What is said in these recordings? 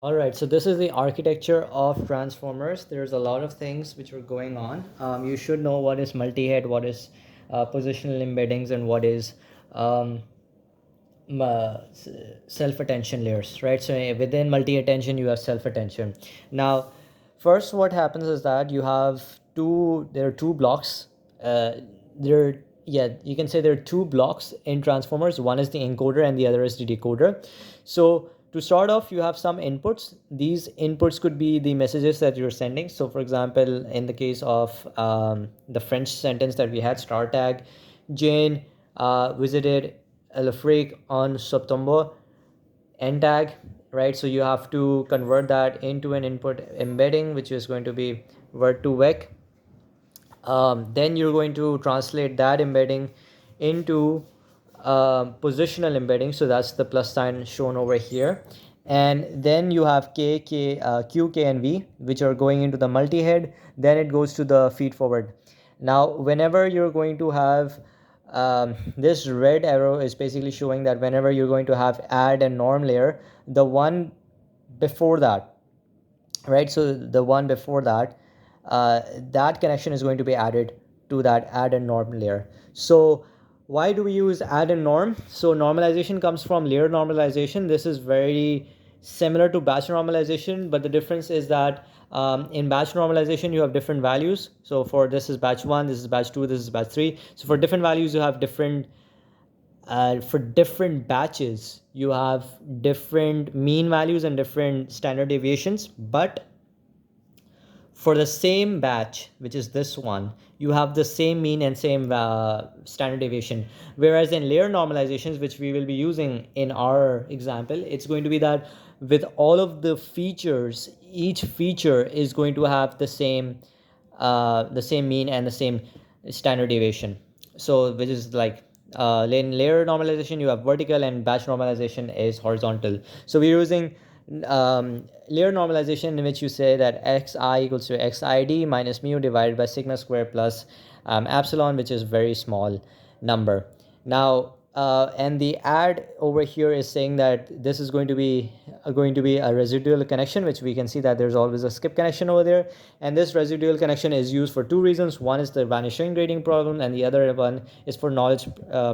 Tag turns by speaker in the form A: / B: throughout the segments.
A: All right, so this is the architecture of transformers. There's a lot of things which are going on. You should know what is multi-head, what is positional embeddings, and what is um, self-attention layers, right? So within multi-attention, you have self-attention. Now, first, what happens is that there are two blocks. Uh, there, yeah, you can say there are two blocks in transformers. One is the encoder and the other is the decoder. So to start off, you have some inputs. These inputs could be the messages that you're sending. So for example, in the case of the French sentence that we had, star tag, Jane visited Elfric on September, end tag, right? So you have to convert that into an input embedding, which is going to be word to vec. Then you're going to translate that embedding into positional embedding. So that's the plus sign shown over here. And then you have Q, K, and V, which are going into the multi-head. Then it goes to the feed forward. Now, whenever you're going to have this red arrow is basically showing that whenever you're going to have add and norm layer, the one before that, right? So the one before that, that connection is going to be added to that add and norm layer. So why do we use add and norm? So normalization comes from layer normalization. This is very similar to batch normalization, but the difference is that in batch normalization you have different values. So for this is batch 1, this is batch 2, this is batch 3. So for different values you have different for different batches you have different mean values and different standard deviations, but for the same batch, which is this one, you have the same mean and same standard deviation. Whereas in layer normalizations, which we will be using in our example, it's going to be that with all of the features, each feature is going to have the same mean and the same standard deviation. So which is like in layer normalization you have vertical and batch normalization is horizontal. So we're using layer normalization in which you say that xi equals to xid minus mu divided by sigma square plus epsilon, which is very small number. Now and the add over here is saying that this is going to be a residual connection, which we can see that there's always a skip connection over there, and this residual connection is used for two reasons. One is the vanishing grading problem and the other one is for knowledge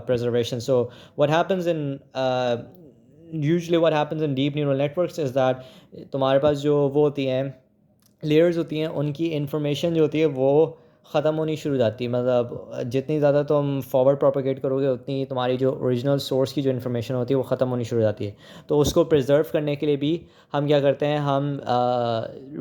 A: preservation. So what happens in usually what happens in deep neural networks is that तुम्हारे पास जो वो होती हैं layers होती हैं, उनकी information जो होती है वो ख़त्म होनी शुरू हो जाती है. मतलब जितनी ज़्यादा तुम फॉरवर्ड प्रोपोगेट करोगे उतनी तुम्हारी जो ओरिजिनल सोर्स की जो इन्फॉर्मेशन होती है वो ख़त्म होनी शुरू हो जाती है. तो उसको प्रिजर्व करने के लिए भी हम क्या करते हैं, हम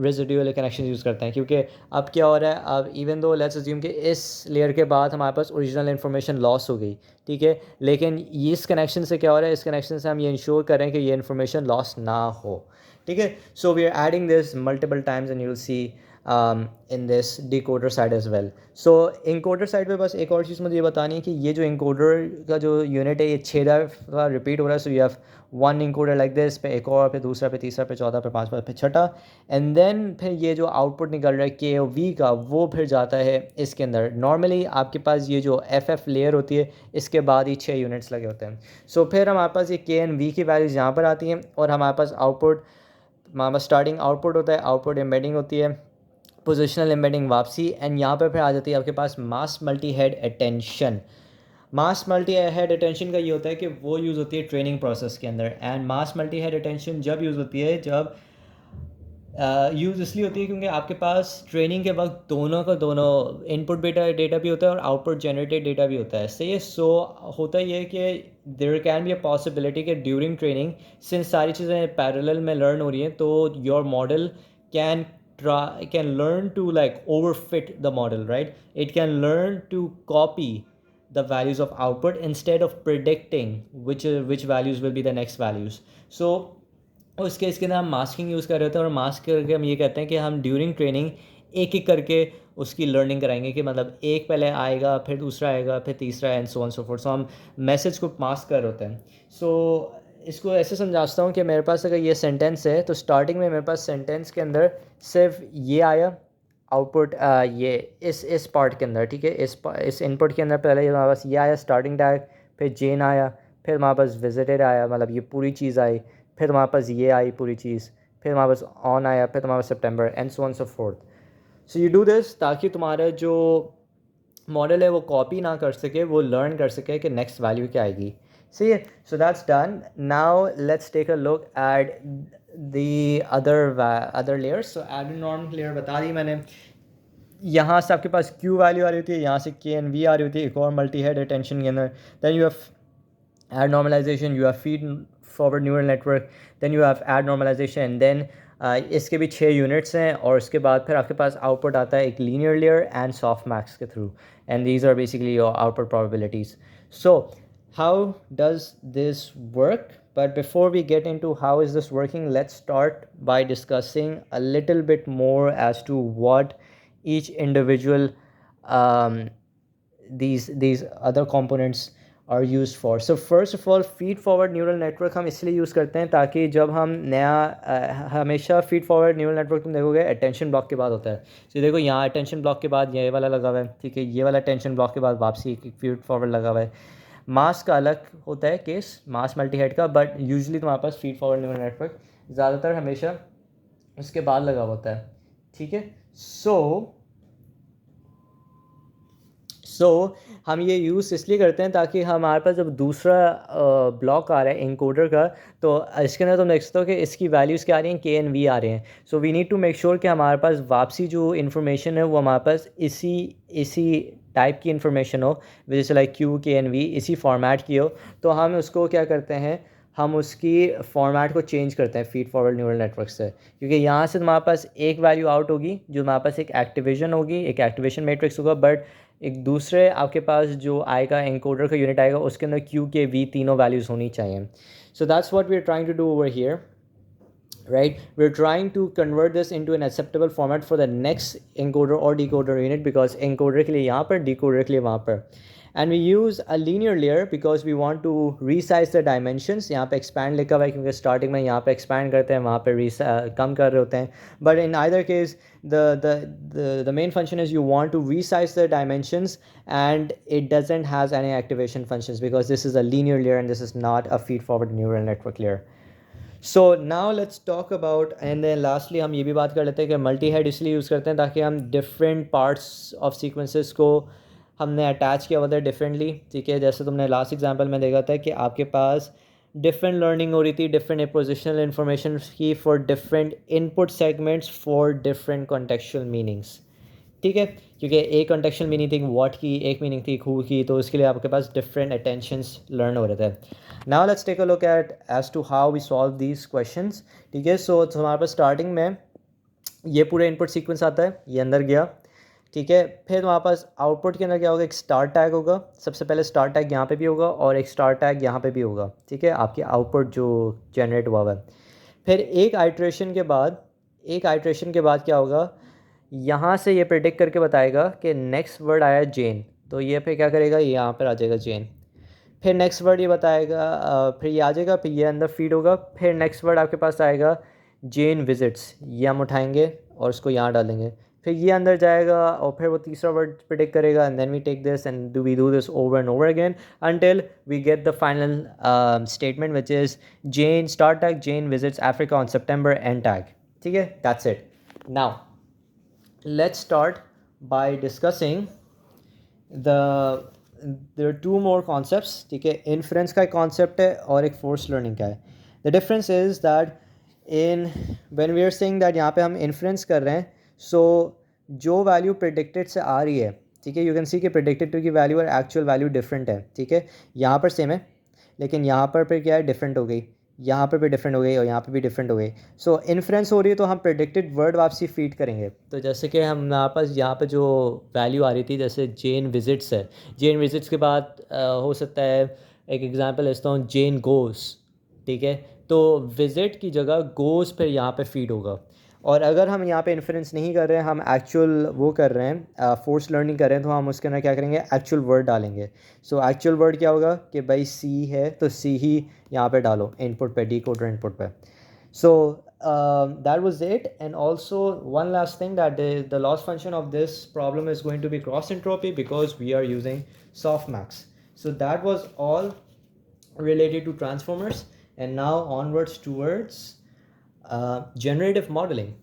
A: रेजिडुअल कनेक्शन यूज़ करते हैं. क्योंकि अब क्या हो रहा है, अब इवन दो लेट्स अज्यूम कि इस लेयर के बाद हमारे पास ओरिजिनल इन्फॉर्मेशन लॉस हो गई, ठीक है, लेकिन इस कनेक्शन से क्या हो रहा है, इस कनेक्शन से हम ये इंश्योर करें कि ये इन्फॉर्मेशन लॉस ना हो, ठीक है. So we are adding this multiple times and you will see in this decoder side as well. So encoder side पे बस एक और चीज़ मुझे ये बतानी है कि ये जो इंकोडर का जो यूनिट है ये 6 रिपीट हो रहा है. So you have one encoder like this, पे एक और, पे दूसरा, पे तीसरा, पे चौथा, पे पांचवा, पे छठा, एंड देन फिर ये जो आउटपुट निकल रहा है के ओ वी का वो फिर जाता है इसके अंदर. नॉर्मली आपके पास ये जो एफ एफ लेयर होती है इसके बाद ही 6 यूनिट्स लगे होते हैं. सो फिर हमारे पास ये के एन वी की वैल्यूज़ यहाँ पर आती हैं और हमारे पास हमारे पास स्टार्टिंग आउटपुट होता है, आउटपुट एम्बेडिंग होती है, पोजिशनल एम्बेडिंग वापसी, एंड यहाँ पर फिर आ जाती है आपके पास मास मल्टी हेड अटेंशन. मास मल्टी हेड अटेंशन का ये होता है कि वो यूज़ होती है ट्रेनिंग प्रोसेस के अंदर. And mass multi head attention जब यूज़ होती है, जब यूज़ इसलिए होती है क्योंकि आपके पास ट्रेनिंग के वक्त दोनों का दोनों इनपुट डेटा भी होता है और आउटपुट जनरेटेड डेटा भी होता है. सो होता ये है कि there can be a possibility कि ड्यूरिंग ट्रेनिंग सिंस सारी चीज़ें पैरेलल में लर्न हो रही हैं तो your model can learn to like overfit the model, right? It can learn to copy the values of output instead of predicting which values will be the next values. So उस case के अंदर हम masking use कर रहे थे और mask करके हम ये कहते हैं कि हम ड्यूरिंग ट्रेनिंग एक एक करके उसकी लर्निंग कराएंगे कि मतलब एक पहले आएगा, फिर दूसरा आएगा, फिर तीसरा, and so on so forth. So हम मैसेज को मास्क कर रहे होते हैं. सो इसको ऐसे समझाता हूँ कि मेरे पास अगर ये सेंटेंस है तो स्टार्टिंग में मेरे पास सेंटेंस के अंदर सिर्फ ये आया आउटपुट, ये इस पार्ट के अंदर, ठीक है, इस इनपुट के अंदर पहले हमारे पास ये आया स्टार्टिंग टैग, फिर जेन आया, फिर हमारे पास विजिटेड आया, मतलब ये पूरी चीज़ आई, फिर हमारे पास ये आई पूरी चीज़, फिर तुम्हारे पास ऑन आया, फिर तुम्हारे पास सितंबर and so on so forth. So you do this ताकि तुम्हारा जो मॉडल है वो कॉपी ना कर सके, वो लर्न कर सके कि नेक्स्ट वैल्यू क्या आएगी. सही है. So that's done. Now let's take a look at the other layers. So add norm layer बता दी मैंने. यहाँ से आपके पास क्यू वैल्यू आ रही होती है, यहाँ से के एन वी आ रही होती है एक और मल्टी हेड अटेंशन के अंदर. Then you have add normalisation, you have feed forward neural network, then you have add normalisation and then इसके भी 6 यूनिट्स हैं. और उसके बाद फिर आपके पास आउटपुट आता है एक linear layer and softmax के through. And these are basically your output probabilities. So how does this work? But before we get into how is this working, let's start by discussing a little bit more as to what each individual um, these other components are used for. So first of all, feed forward neural network हम इसलिए use करते हैं ताकि जब हम नया हमेशा feed forward neural network तुम देखोगे attention block के बाद होता है. तो देखो यहाँ attention block के बाद ये वाला लगा हुआ है, ठीक है. ये वाला attention block के बाद वापसी एक feed forward लगा हुआ है. मास का अलग होता है केस, मास मल्टी हेड का, बट यूजुअली तुम्हारे पास फीड फॉरवर्ड न्यूरल नेटवर्क ज़्यादातर हमेशा उसके बाद लगा होता है, ठीक है. सो हम ये यूज़ इसलिए करते हैं ताकि हमारे पास जब दूसरा ब्लॉक आ रहा है इनकोडर का, तो इसके अंदर तुम देख सकते हो कि इसकी वैल्यूज़ क्या आ रही हैं, के एन वी आ रहे हैं. So we need to make sure कि हमारे पास वापसी जो इन्फॉर्मेशन है वो हमारे पास इसी टाइप की इन्फॉर्मेशन हो, जैसे लाइक क्यू के एन वी इसी फॉर्मेट की हो. तो हम उसको क्या करते हैं, हम उसकी फॉर्मेट को चेंज करते हैं फीड फॉरवर्ड न्यूरल नेटवर्क से. क्योंकि यहाँ से तुम्हारे पास एक वैल्यू आउट होगी जो हमारे पास एक एक्टिवेशन होगी, एक एक्टिवेशन मैट्रिक्स होगा, बट एक दूसरे आपके पास जो आएगा एनकोडर का यूनिट आएगा उसके अंदर क्यू के वी तीनों वैल्यूज़ होनी चाहिए. So that's what we are trying to do over here, right? We're trying to convert this into an acceptable format for the next encoder or decoder unit, because encoder के लिए यहाँ पर, decoder के लिए वहाँ पर. And we use a linear layer because we want to resize the dimensions. यहाँ पे expand लिखा हुआ है क्योंकि starting में यहाँ पे expand करते हैं, वहाँ पे कम कर रहे होते हैं. But in either case, the main function is you want to resize the dimensions, and it doesn't has any activation functions because this is a linear layer and this is not a feed forward neural network layer. So now let's talk about, and then lastly हम ये भी बात कर लेते हैं कि multi head इसलिए use करते हैं ताकि हम डिफरेंट पार्ट्स ऑफ सीक्वेंसेस को हमने अटैच किया हुआ था डिफरेंटली, ठीक है. जैसे तुमने लास्ट एग्जांपल में देखा था कि आपके पास डिफरेंट लर्निंग हो रही थी, डिफरेंट पोजिशनल इन्फॉर्मेशन की for different input segments for different contextual meanings, ठीक है. क्योंकि एक कॉन्टेक्चुअल मीनिंग थी व्हाट की, एक मीनिंग थी हु की, तो उसके लिए आपके पास डिफरेंट अटेंशंस लर्न हो रहे थे. Now let's take a look at as to how we solve these questions, ठीक है. सो हमारे पास स्टार्टिंग में ये पूरे इनपुट सीक्वेंस आता है, ये अंदर गया, ठीक है. फिर हमारे पास आउटपुट के अंदर क्या होगा, एक स्टार्ट टैग होगा. सबसे पहले स्टार्ट टैग यहाँ पे भी होगा और एक स्टार्ट टैग यहाँ पे भी होगा, ठीक है, आपके आउटपुट जो जनरेट हुआ है. फिर एक आइट्रेशन के बाद क्या होगा, यहाँ से ये प्रेडिक्ट करके बताएगा कि नेक्स्ट वर्ड आया जेन, तो ये फिर क्या करेगा, ये यहाँ पर आ जाएगा जेन. फिर नेक्स्ट वर्ड ये बताएगा, फिर ये आ जाएगा, फिर ये अंदर फीड होगा. फिर नेक्स्ट वर्ड आपके पास आएगा जेन विजिट्स, ये हम उठाएंगे और उसको यहाँ डालेंगे. फिर ये अंदर जाएगा और फिर वो तीसरा वर्ड प्रेडिक्ट करेगा, and then we take this and we do this over and over again until we get the final statement which is Jane start tag Jane visits Africa on September end tag, ठीक है. That's it. Now let's start by discussing there are two more concepts, ठीक है. Inference का एक concept है और एक force learning का है. The difference is that in when we are saying that यहाँ पे हम इन्फ्रेंस कर रहे हैं, सो जो वैल्यू प्रेडिक्टेड से आ रही है, ठीक है, यू कैन सी कि प्रेडिक्टेड की वैल्यू और एक्चुअल वैल्यू डिफरेंट है, ठीक है. यहाँ पर सेम है लेकिन यहाँ पर क्या है, डिफरेंट हो गई, यहाँ पर भी डिफरेंट हो गई और यहाँ पे भी डिफरेंट हो गई. सो इन्फ्रेंस हो रही है तो हम प्रेडिक्टेड वर्ड वापसी फीड करेंगे. तो जैसे कि हम यहाँ पर जो वैल्यू आ रही थी, जैसे जेन विजिट्स है, जेन विजिट्स के बाद हो सकता है एक एग्जांपल लेता हूँ, जेन गोस, ठीक है. तो विजिट की जगह गोस फिर यहाँ पे फीड होगा. और अगर हम यहाँ पे इन्फ्रेंस नहीं कर रहे हैं, हम एक्चुअल वो कर रहे हैं, फोर्स लर्निंग कर रहे हैं, तो हम उसके अंदर क्या करेंगे, एक्चुअल वर्ड डालेंगे. सो एक्चुअल वर्ड क्या होगा कि भाई सी है तो सी ही यहाँ पे डालो इनपुट पे, डिकोडर इनपुट पे. सो that was it. And also one last thing, that the loss function of this problem is going to be cross entropy because we are using softmax. So that was all related to transformers, and now onwards towards Generative modeling.